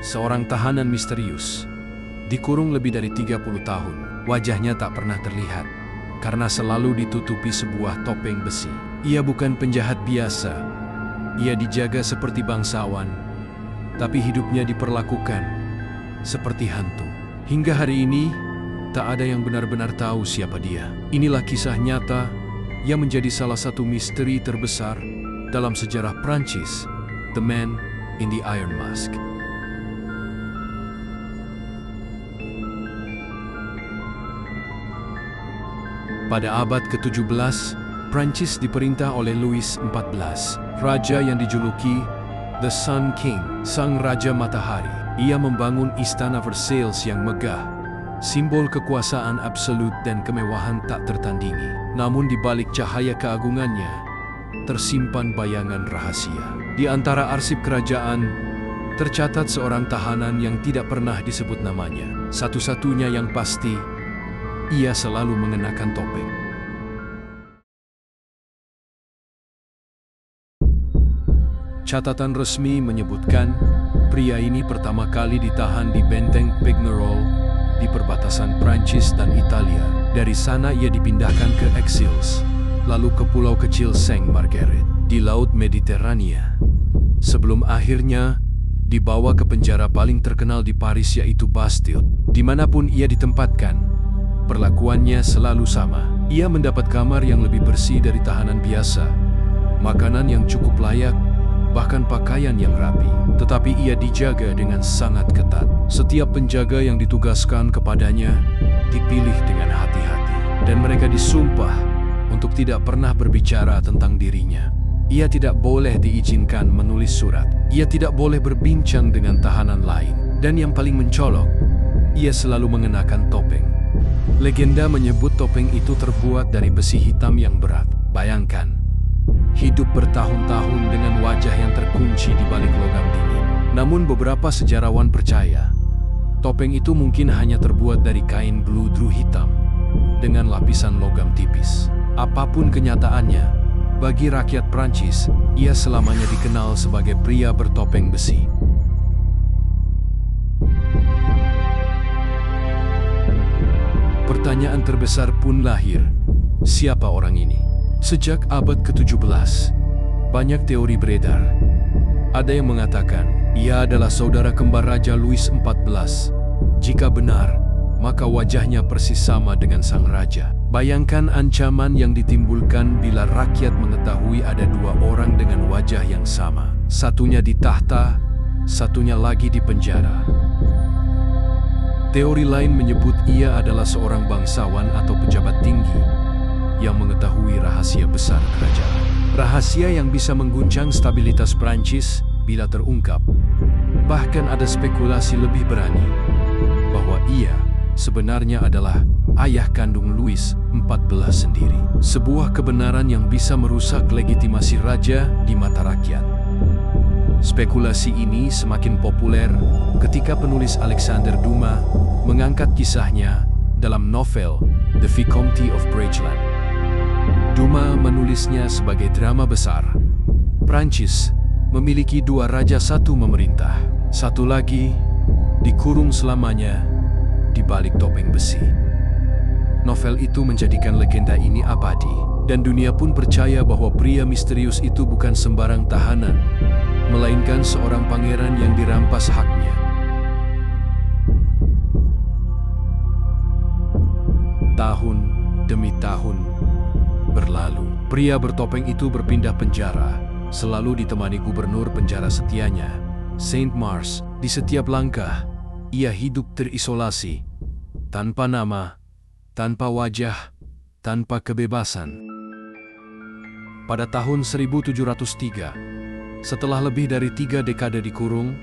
seorang tahanan misterius. Dikurung lebih dari 30 tahun, wajahnya tak pernah terlihat karena selalu ditutupi sebuah topeng besi. Ia bukan penjahat biasa. Ia dijaga seperti bangsawan, tapi hidupnya diperlakukan seperti hantu. Hingga hari ini, tak ada yang benar-benar tahu siapa dia. Inilah kisah nyata yang menjadi salah satu misteri terbesar dalam sejarah Prancis, The Man in the Iron Mask. Pada abad ke-17, Prancis diperintah oleh Louis XIV, raja yang dijuluki The Sun King, Sang Raja Matahari. Ia membangun Istana Versailles yang megah, simbol kekuasaan absolut dan kemewahan tak tertandingi. Namun di balik cahaya keagungannya, tersimpan bayangan rahasia. Di antara arsip kerajaan, tercatat seorang tahanan yang tidak pernah disebut namanya. Satu-satunya yang pasti, ia selalu mengenakan topeng. Catatan resmi menyebutkan, pria ini pertama kali ditahan di benteng Pignerol di perbatasan Prancis dan Italia. Dari sana ia dipindahkan ke Aix, lalu ke pulau kecil Saint Marguerite di Laut Mediterania, sebelum akhirnya dibawa ke penjara paling terkenal di Paris, yaitu Bastille. Dimanapun ia ditempatkan, perlakuannya selalu sama. Ia mendapat kamar yang lebih bersih dari tahanan biasa, makanan yang cukup layak, bahkan pakaian yang rapi. Tetapi ia dijaga dengan sangat ketat. Setiap penjaga yang ditugaskan kepadanya dipilih dengan hati-hati, dan mereka disumpah untuk tidak pernah berbicara tentang dirinya. Ia tidak boleh diizinkan menulis surat. Ia tidak boleh berbincang dengan tahanan lain. Dan yang paling mencolok, ia selalu mengenakan topeng. Legenda menyebut topeng itu terbuat dari besi hitam yang berat. Bayangkan, hidup bertahun-tahun dengan wajah yang terkunci di balik logam dingin. Namun beberapa sejarawan percaya, topeng itu mungkin hanya terbuat dari kain beludru hitam dengan lapisan logam tipis. Apapun kenyataannya, bagi rakyat Prancis, ia selamanya dikenal sebagai pria bertopeng besi. Pertanyaan terbesar pun lahir, siapa orang ini? Sejak abad ke-17, banyak teori beredar. Ada yang mengatakan, ia adalah saudara kembar Raja Louis XIV. Jika benar, maka wajahnya persis sama dengan sang raja. Bayangkan ancaman yang ditimbulkan bila rakyat mengetahui ada dua orang dengan wajah yang sama. Satunya di tahta, satunya lagi di penjara. Teori lain menyebut ia adalah seorang bangsawan atau pejabat tinggi yang mengetahui rahasia besar kerajaan. Rahasia yang bisa mengguncang stabilitas Prancis bila terungkap. Bahkan ada spekulasi lebih berani bahwa ia sebenarnya adalah ayah kandung Louis XIV sendiri. Sebuah kebenaran yang bisa merusak legitimasi raja di mata rakyat. Spekulasi ini semakin populer ketika penulis Alexander Dumas mengangkat kisahnya dalam novel The Vicomte of Brageland. Dumas menulisnya sebagai drama besar. Prancis memiliki dua raja, satu memerintah, satu lagi dikurung selamanya di balik topeng besi. Novel itu menjadikan legenda ini abadi, dan dunia pun percaya bahwa pria misterius itu bukan sembarang tahanan, melainkan seorang pangeran yang dirampas haknya. Tahun demi tahun berlalu. Pria bertopeng itu berpindah penjara, selalu ditemani gubernur penjara setianya, Saint Mars. Di setiap langkah, ia hidup terisolasi, tanpa nama, tanpa wajah, tanpa kebebasan. Pada tahun 1703, setelah lebih dari 3 dekade dikurung,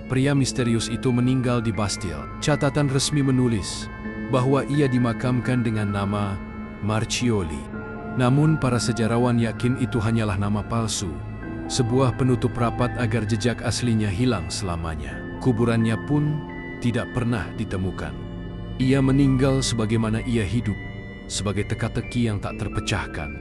pria misterius itu meninggal di Bastille. Catatan resmi menulis bahwa ia dimakamkan dengan nama Marchioli. Namun para sejarawan yakin itu hanyalah nama palsu, sebuah penutup rapat agar jejak aslinya hilang selamanya. Kuburannya pun tidak pernah ditemukan. Ia meninggal sebagaimana ia hidup, sebagai teka-teki yang tak terpecahkan.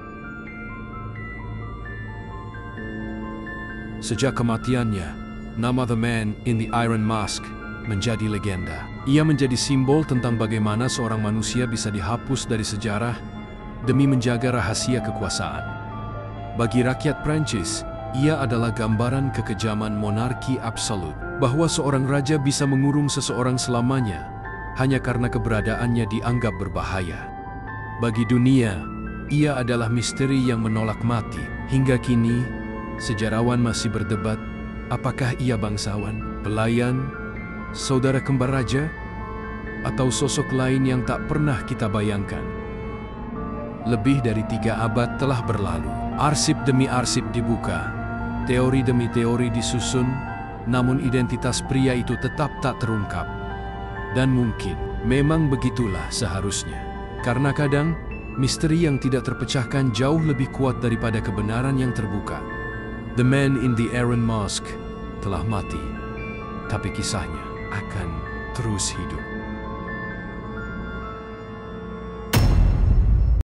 Sejak kematiannya, Nama The Man in the Iron Mask menjadi legenda. Ia menjadi simbol tentang bagaimana seorang manusia bisa dihapus dari sejarah demi menjaga rahasia kekuasaan. Bagi rakyat Prancis, ia adalah gambaran kekejaman monarki absolut, bahwa seorang raja bisa mengurung seseorang selamanya hanya karena keberadaannya dianggap berbahaya. Bagi dunia, ia adalah misteri yang menolak mati. Hingga kini, sejarawan masih berdebat, apakah ia bangsawan, pelayan, saudara kembar raja, atau sosok lain yang tak pernah kita bayangkan. Lebih dari 3 abad telah berlalu. Arsip demi arsip dibuka, teori demi teori disusun, namun identitas pria itu tetap tak terungkap. Dan mungkin, memang begitulah seharusnya. Karena kadang, misteri yang tidak terpecahkan jauh lebih kuat daripada kebenaran yang terbuka. The Man in the Iron Mask telah mati, tapi kisahnya akan terus hidup.